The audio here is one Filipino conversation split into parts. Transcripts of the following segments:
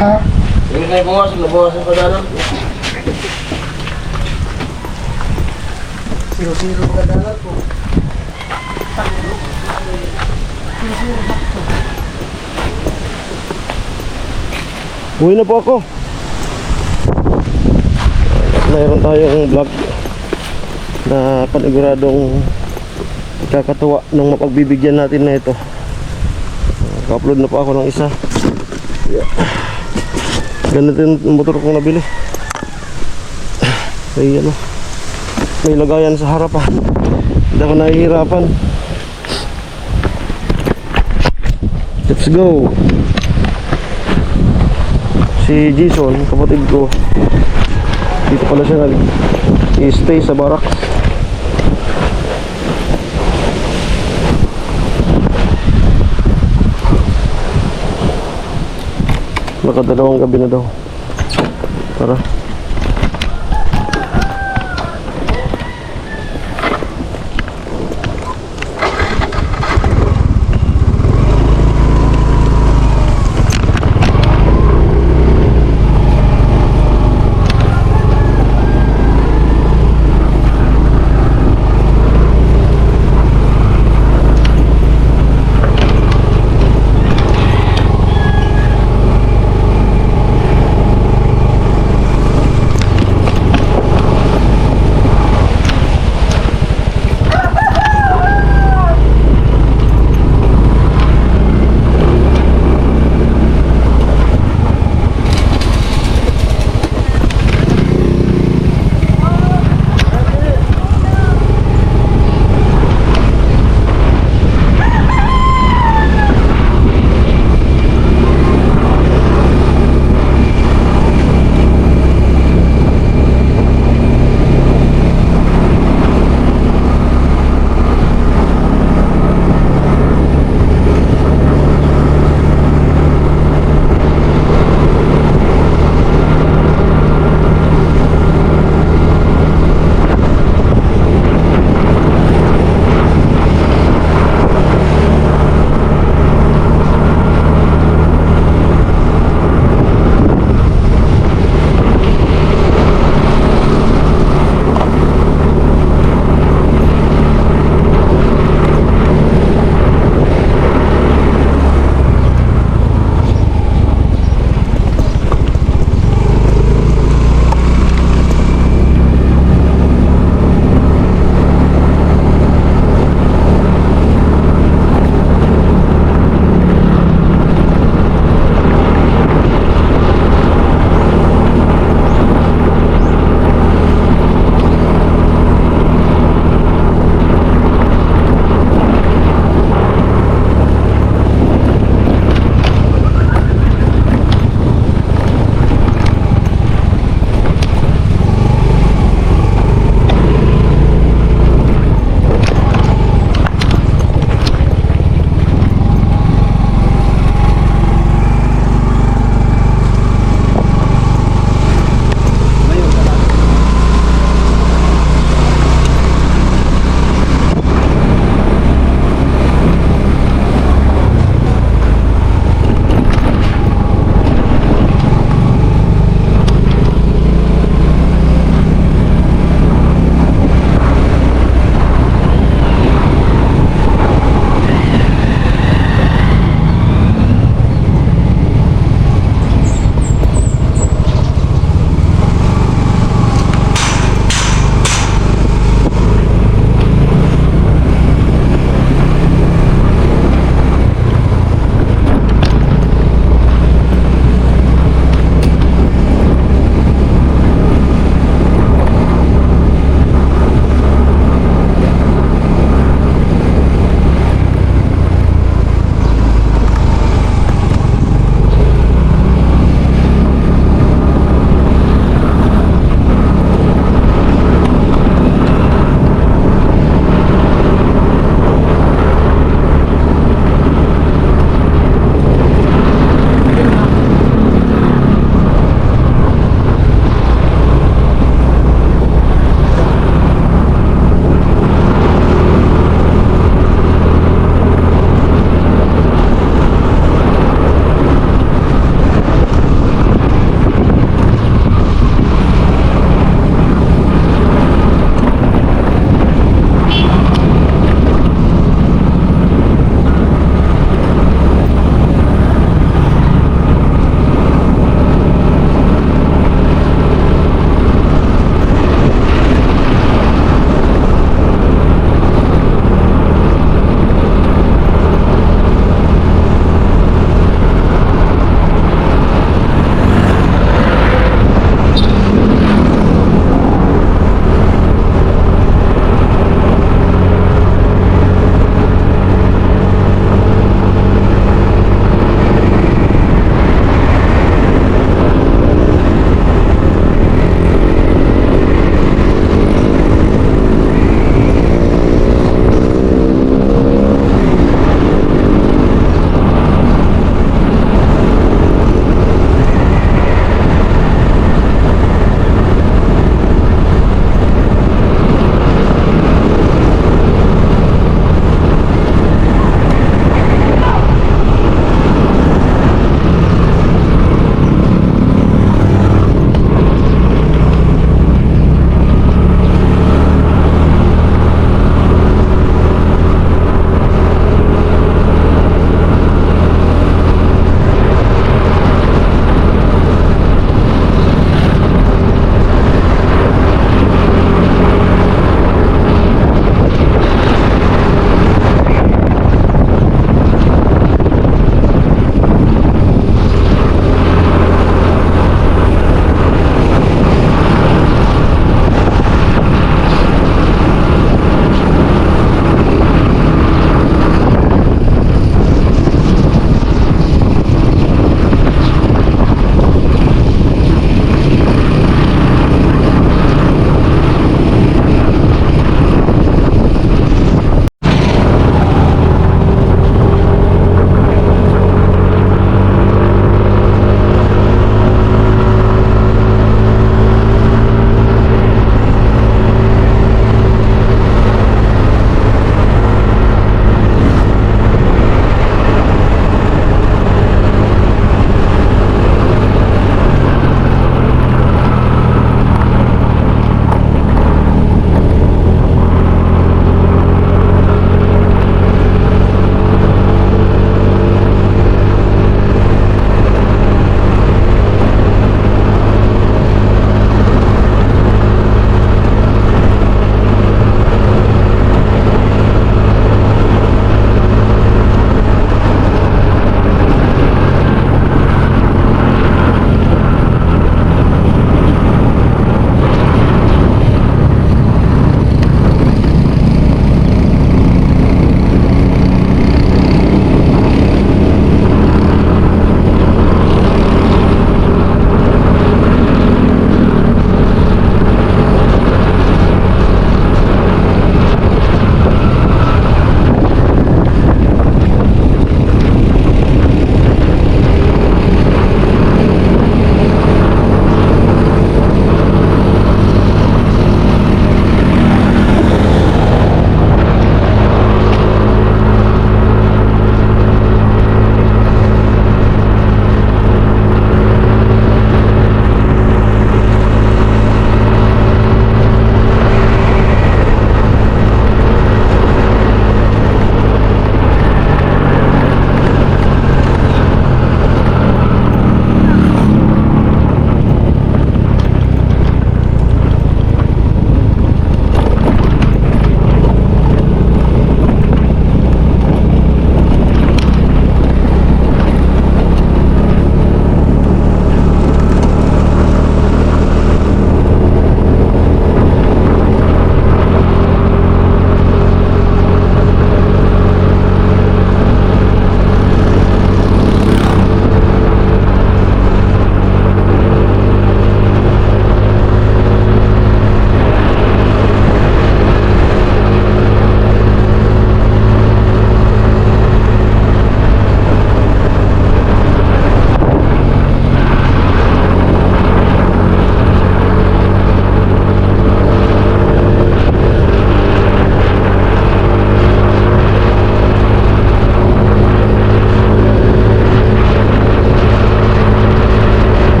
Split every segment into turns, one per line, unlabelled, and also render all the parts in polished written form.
Hindi na bukas, nabawasan pa dalang.
Zero ka dalat po.
Uwi na po ako. Mayroon tayong vlog na paniguradong kakatuwa nung mapagbibigyan natin na ito. Ka-upload na po ako ng isa. Ganito yung motor kong nabili. May ano, may lagayan sa harapan. Hindi ako nahihirapan. Let's go. Si Jason, kapatid ko, dito pala siya nag-stay sa barracks. Nakadalawang gabi na daw. Tara.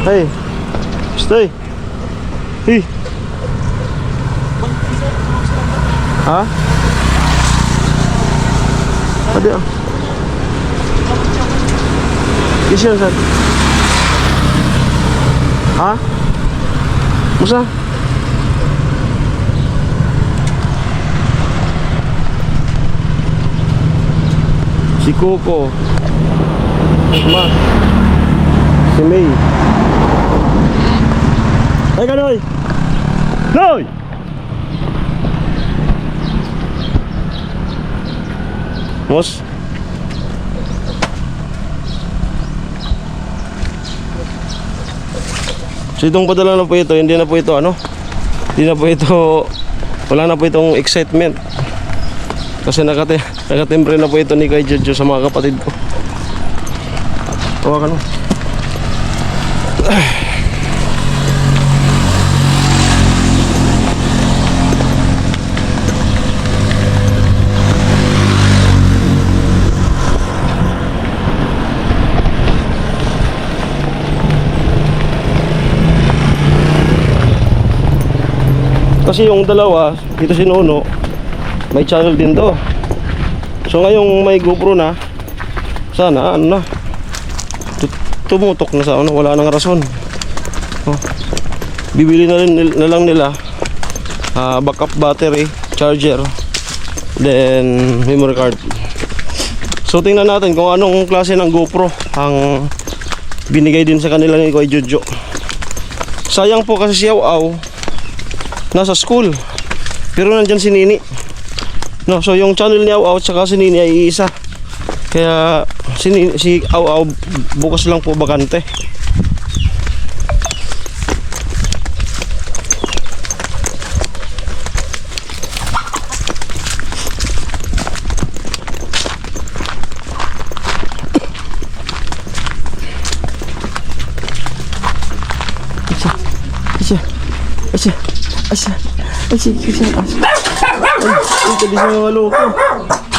Hey. Stay. Hey. Ha? Ada. Kisah Ustaz. Ha? Musa? Si Coco. Ma. Si May. Ay ka Noy! Noy! Mos? So itong padala na po ito, hindi na po ito ano? Hindi na po ito, wala na po itong excitement. Kasi nakatembre na po ito ni Kay Jojo sa mga kapatid ko. Tawa ka no? Kasi yung dalawa, dito si Nono, may channel din to. So ngayong may GoPro na, sana ano na, tumutok na sa ano, wala nang rason. Oh. Bibili na lang nila backup battery, charger, then memory card. So tingnan natin kung anong klase ng GoPro ang binigay din sa kanila ni Kuya Jojo. Sayang po kasi si Aw nasa school, pero nandyan si Nini, no? So yung channel ni Aw at saka si Nini ay iisa, kaya si Aw bukas lang po bakante. Asa. Ay, tadi sa mga loko.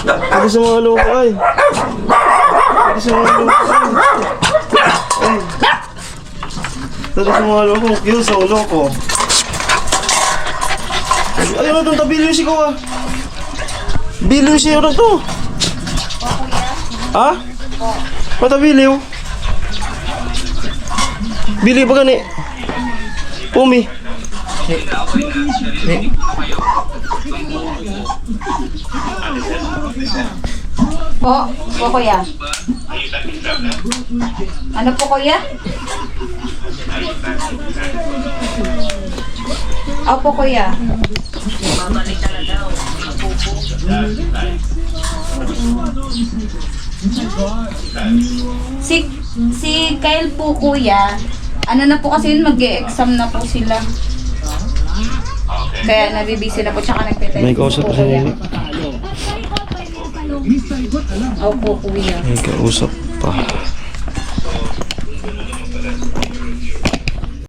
Tadi sa mga loko ay. Tadi sa mga loko ay. Tadi sa mga loko. Kill sa loko. Ay, ano itong tabiliw si ko ah. Biliw siya na to. Ha? Matabiliw? Biliw ba gani? Pumi.
Po kuya. Ano po kuya? Opo kuya. Si Kyle po kuya. Ano na po kasi yun, mag-e-exam na po sila. Kaya nabibisi na po, tsaka nagpe-test.
May kausap
po
sa Nini.
Opo kuya.
May kausap pa.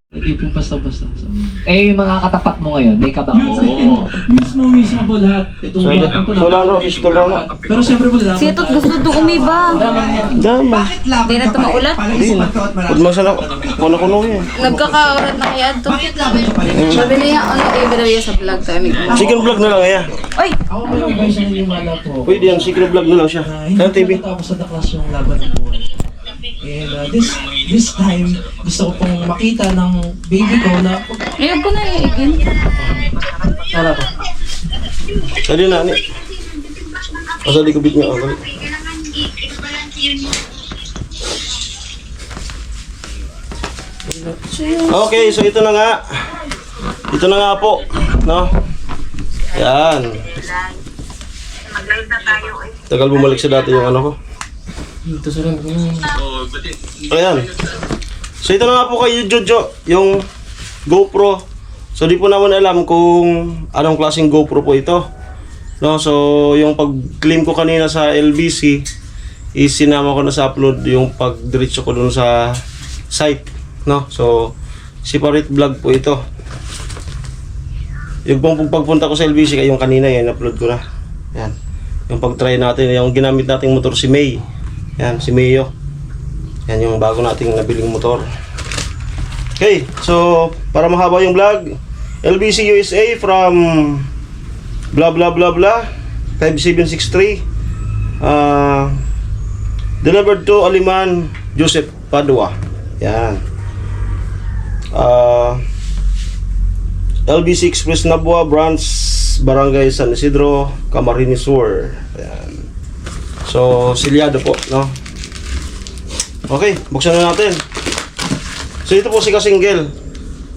Hindi po basta-basta. Eh, yung mga katapat mo ngayon, may kabang mo.
Mismo po lahat. Itong lahat po
Wala na, pistol na.
Pero siyempre po lahat.
Siya to't gusto to umiba.
Dama.
Hindi na ito maulat.
Hindi na. Huwag masala. Kuno eh.
Nagkakaurat na kaya ito. Sabi niya, ano, i-video sa vlog tayo.
Second vlog na lang kaya.
Ay!
Ako may ibig siya naniniwala po.
Pwede yan, second vlog na lang siya. Kaya TV.
Tapos sa daklas yung laban ng buhay. And this time, gusto ko pong makita ng baby ko na...
Ayun ko na iigin.
Wala po.
Sali na, ni. Pasali ko bit nga ako. Okay, so ito na nga. Ito na nga po, no? Yan. Tagal bumalik sa dati yung ano ko.
Dito sa rin.
Ayan. So ito na nga po kay Jojo, yung GoPro. So di po naman alam kung anong klaseng GoPro po ito. No, so yung pag-claim ko kanina sa LBC, isinama ko na sa upload yung pag-diretso ko dun sa site, no? So separate vlog po ito. Yung pagpunta ko sa LBC kay yung kanina yan, upload ko na. Yan. Yung pag-try natin, yung ginamit nating motor si May. Yan, si Mayo. Yan yung bago nating nabiling motor. Okay, so para mahaba yung vlog, LBC USA from blah blah blah blah 5763 delivered to Aliman Joseph Padua. Yan. LBC Express Nabua branch Barangay San Isidro, Camarines Sur. Yan. So silyado po, no? Okay, buksan na natin. So ito po si Kasinggel.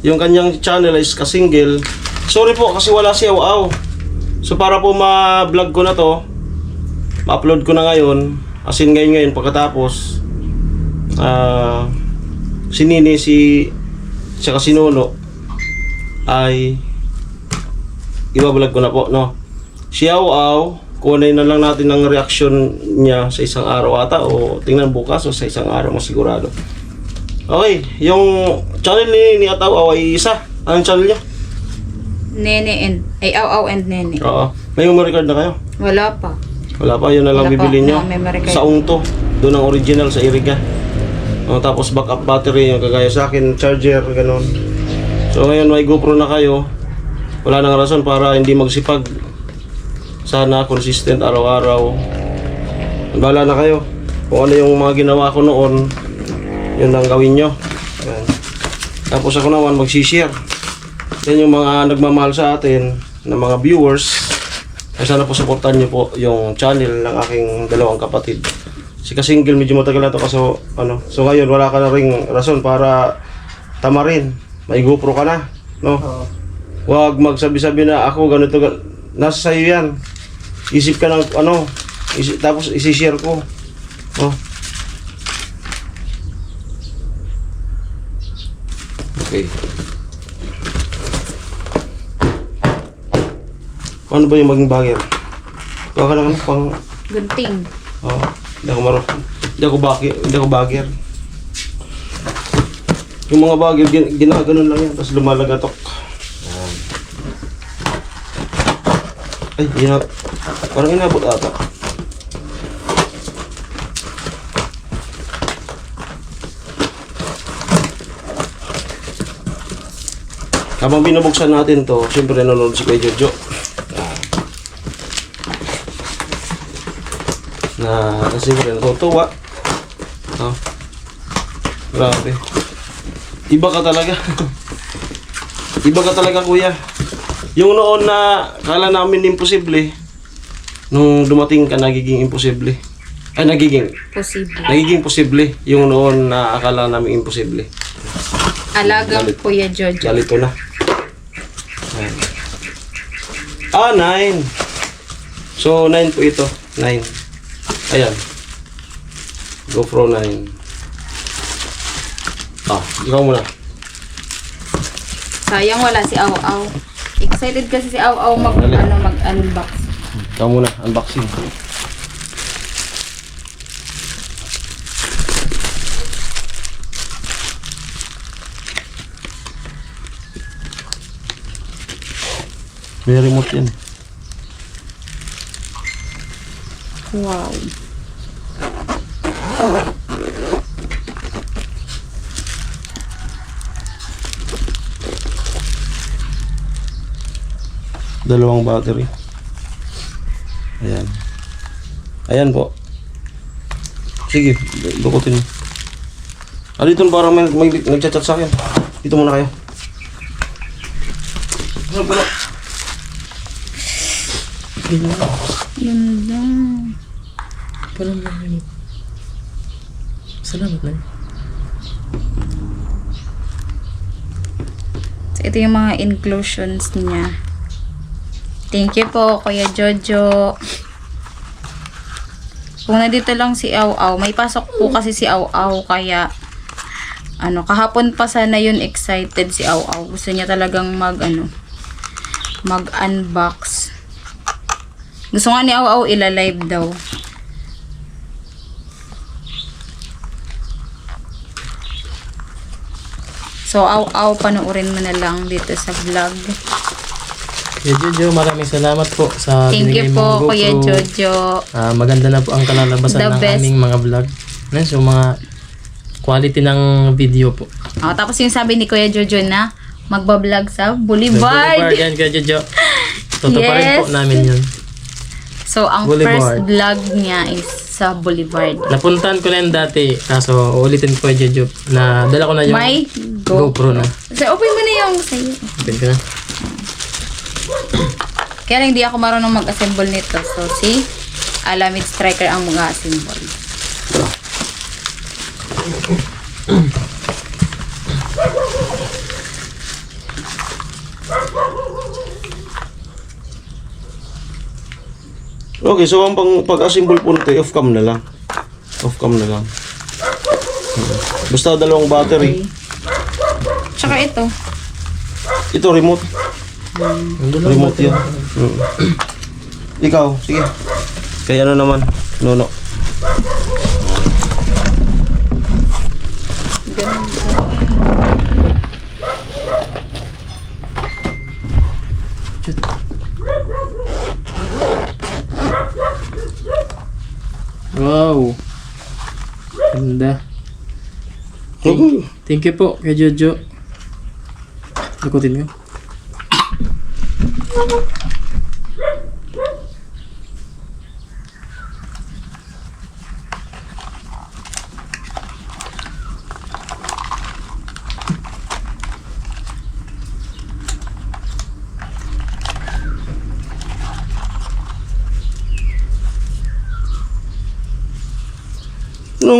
Yung kanyang channel is Kasinggel. Sorry po kasi wala si Aw-Aw. So para po ma-vlog ko na to, ma-upload ko na ngayon, as in ngayon pagkatapos si Nini, tsaka si Nono ay ibablog ko na po, no? Si Aw-Aw, kunin na lang natin ang reaction niya sa isang araw ata o tingnan bukas o sa isang araw masigurado. Okay, yung channel ni Aw-Aw ay isa. Anong channel niya?
Aw-Aw and Nene.
Oo. May memory card na kayo?
Wala pa.
Wala pa, yun na lang
Wala pa.
bibili nyo.
No, memory card.
Sa Ungto. Doon ang original sa Iriga. Tapos backup battery yung kagaya sa akin, charger, ganun. So ngayon may GoPro na kayo. Wala nang rason para hindi magsipag. Sana consistent araw-araw. Bahala na kayo. Kung ano yung mga ginawa ko noon, yun ang gawin nyo. Ayan. Tapos ako naman magsishare. Yan yung mga nagmamahal sa atin na mga viewers. Ay sana po supportan nyo po yung channel ng aking dalawang kapatid. Si Kasinggel medyo matagal na to kaso so ngayon wala ka na ring rason para tamarin. May GoPro ka na, no? Huwag magsabi-sabi na ako ganito, nasa sayo yan. Isip ka ng tapos isi-share ko. Oh. Okay. Ano ba yung maging bagger? Kuha ka lang pang...
Gunting.
Oo. Hindi ako bagger. Yung mga bagger, ginaganon lang yan. Tapos lumalagatok. Ayan. Ay, parang inabot ata. Habang binubuksan natin to, siyempre nanonood si Kuya Jojo. Kasi natutuwa. Grabe. Iba ka talaga. Iba ka talaga, kuya. Yung noon na kala namin imposible, nung dumating ka nagiging imposible. Ay, nagiging posible. Yung noon na akala namin imposible.
Alagang Kuya Jojo.
Galito na. Ayan. 9. So 9 po ito. 9. Ayan. GoPro 9. Ikaw muna.
Sayang wala si Aw-Aw. Excited kasi si Aw-Aw mag-unbox.
Ikaw muna, unboxing. May remote yan.
Wow.
Dalawang battery. Ayan. Ayan po. Sige, dukutin mo. Dito parang may nagchat-chat sa akin. Dito muna kayo.
Ganda.
Salamat na.
So, ito yung mga inclusions niya. Thank you po, Kuya Jojo. Kung nandito lang si Aw-Aw, may pasok po kasi si Aw-Aw, kaya kahapon pa sana yun excited si Aw-Aw. Gusto niya talagang mag-unbox. Gusto nga ni Aw-Aw ila-live daw. So, Aw-Aw, panoorin mo na lang dito sa vlog.
Kuya Jojo, maraming salamat po sa
Thank you
binigay mong
po, Kuya
GoPro.
Jojo.
Maganda na po ang kalalabasan
The
ng
best.
aming mga vlog. So, mga quality ng video po.
Oh, tapos yung sabi ni Kuya Jojo na magbablog sa Boulevard.
Yan, Kuya Jojo. Toto pa rin po
Yes.
namin yun.
So, ang
Boulevard.
first vlog niya is sa Boulevard.
Napuntahan ko na yan dati. Kaso, ulitin ko, Kuya Jojo, na dala ko na yung
May
GoPro na.
So, open mo na yung sa'yo.
Open ko na.
Kaya lang hindi ako marunong mag-assemble nito. So, si Alamid Striker ang mag-assemble.
Okay, so ang pag-assemble po nito, off-cam na lang. Off-cam na lang. Basta dalawang battery.
Tsaka ito.
Ito, remote. Remote yan. Ikaw, sige. Kaya ano naman, Nono.
Wow. Ganda.
Okay.
Thank you po, Kuya Jojo. Lukutin ko.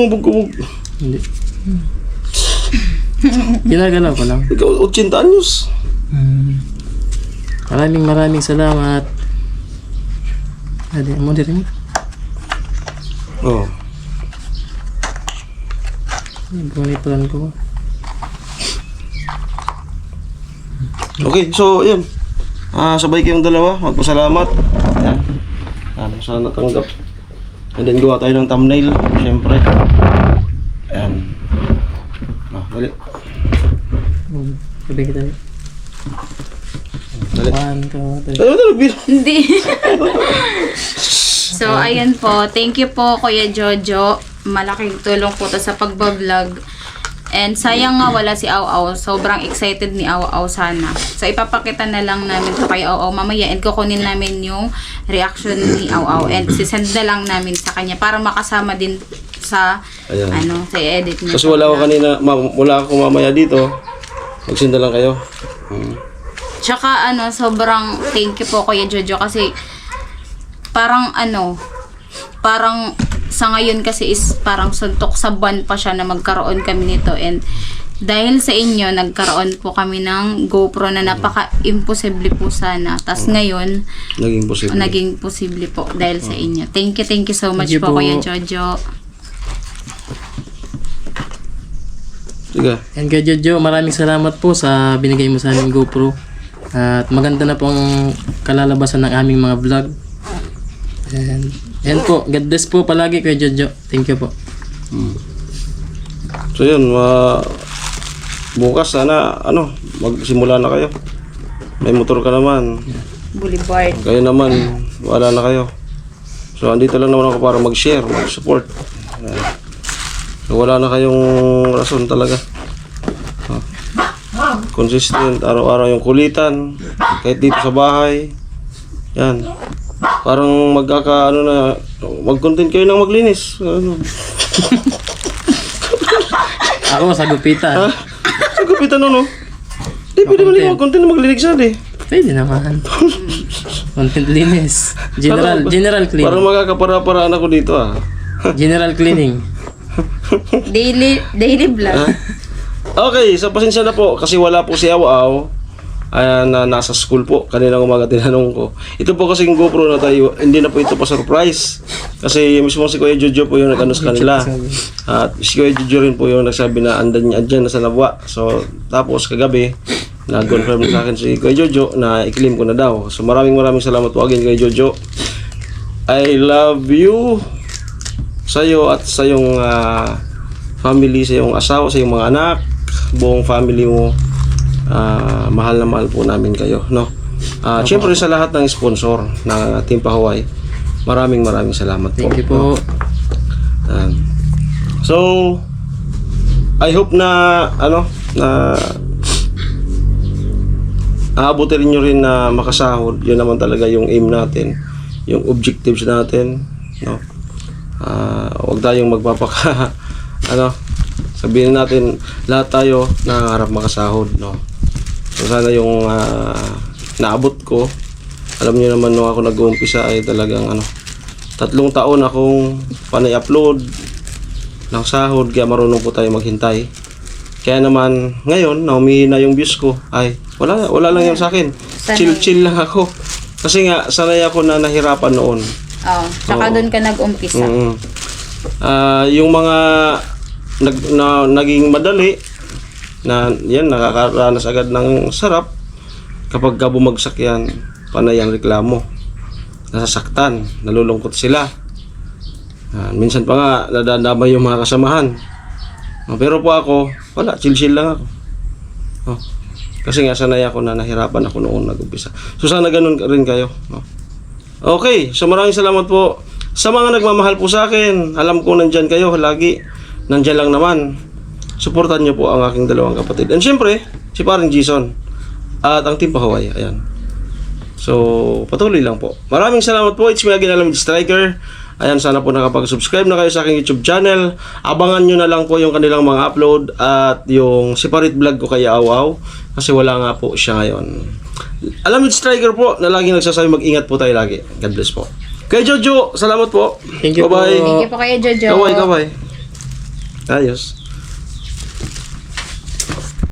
Bug-bug.
Hindi. Ginagalaw ko lang.
Ikaw, 80 anyos.
Maraming salamat. Adi, mo din.
Oh.
Bunipulan ko.
Okay, so yun. Sabay kayong dalawa, magpasalamat. Ayan. Sana natanggap. And then gawa tayo ng thumbnail, syempre. Ayan. Dali.
Sabi kita.
Dali.
1, 2, 3.
Dali, dali.
Hindi. So, ayan po. Thank you po, Kuya Jojo. Malaking tulong po to sa pagbablog. And sayang nga wala si Au Au. Sobrang excited ni Au Au sana. So, ipapakita na lang namin to kay Au Au mamaya. And kukunin namin yung reaction ni Au Au. And sisend na lang namin sa kanya para makasama din sa,
Ayan.
sa edit niya.
Kasi wala ako kanina, wala ako mamaya dito. Magsinda lang kayo.
Tsaka sobrang thank you po Kuya Jojo kasi parang parang sa ngayon kasi is parang suntok sa buwan pa siya na magkaroon kami nito, and dahil sa inyo nagkaroon po kami ng GoPro na napaka-imposible po sana. Tas ngayon naging posible po dahil sa inyo. Thank you so much
Thank you
po
po.
Kuya Jojo.
Sige.
And Kuya Jojo, maraming salamat po sa binigay mo sa aming GoPro. At maganda na po ang kalalabasan ng aming mga vlog. And po, God bless po palagi Kuya Jojo. Thank you po.
So yun, bukas sana, magsimula na kayo. May motor ka naman.
Boulevard.
Kayo naman, wala na kayo. So andito lang naman ako para mag-share, mag-support. So wala na kayong rason talaga. Consistent, araw-araw yung kulitan, kahit dito sa bahay. Yan. Parang mag-content kayo ng maglinis.
Ako sa gupitan.
Sa gupitan Di pwede man yung mag-content ng maglinis eh.
Pwede naman. Content linis. General cleaning.
Parang magkakapara-paraan ako dito
General cleaning.
Daily vlog.
Okay, so pasensya na po kasi wala po si Au Au. Ayan, nasa school po. Kaninang umaga tinanong ko. Ito po kasi yung GoPro na tayo, hindi na po ito pa surprise. Kasi mismo si Kuya Jojo po yung nag-ano sa kanila. At si Kuya Jojo rin po yung nagsabi na andyan na sa Nabwa. So, tapos kagabi, nag-confirm sa akin si Kuya Jojo na i-claim ko na daw. So, maraming salamat po again Kuya Jojo. I love you sa'yo at sa iyong family, sa iyong asawa, sa iyong mga anak, buong family mo. Mahal na mahal po namin kayo, no? Siyempre sa lahat ng sponsor ng Team Pahuway, maraming salamat po.
Thank you po.
So, I hope na na aabutin nyo rin na makasahod. Yun naman talaga yung aim natin, yung objectives natin, no? Huwag tayong magpapaka ano, sabihin natin lahat tayo nangangarap makasahod, no? So sana yung naabot ko, alam niyo naman nung ako nag-uumpisa ay talagang 3 taon akong panay upload ng sahod, kaya marunong po tayo maghintay. Kaya naman ngayon na humihina yung views ko, ay wala lang yung sa akin. Chill lang ako. Kasi nga sanay ako na nahirapan noon.
Oh, tsaka doon ka nag-umpisa.
Yung mga naging madali na yan, nakakaranas agad ng sarap kapag ka bumagsak yan, panay ang reklamo, nasasaktan, nalulungkot sila. Minsan pa nga nadadamay yung mga kasamahan. Pero po ako, wala, chill lang ako. Kasi nga sanay ako na nahirapan ako noon nag-umpisa. So sana ganun rin kayo. Okay, so maraming salamat po sa mga nagmamahal po sa akin. Alam ko nandyan kayo lagi. Nandyan lang naman. Suportan niyo po ang aking 2 kapatid. And syempre, si paring Jason at ang Team Pahuway. Ayan. So, patuloy lang po. Maraming salamat po. It's me again, Alamid Striker. Ayan, sana po nakapag-subscribe na kayo sa aking YouTube channel. Abangan nyo na lang po yung kanilang mga upload at yung separate vlog ko kay Awaw. Kasi wala nga po siya ngayon. Alamid Striker po na laging nagsasabi mag-ingat po tayo lagi. God bless po. Kay Jojo, salamat po.
Thank you po.
Bye-bye.
Thank you po kayo, Jojo.
Kaway. Ayos.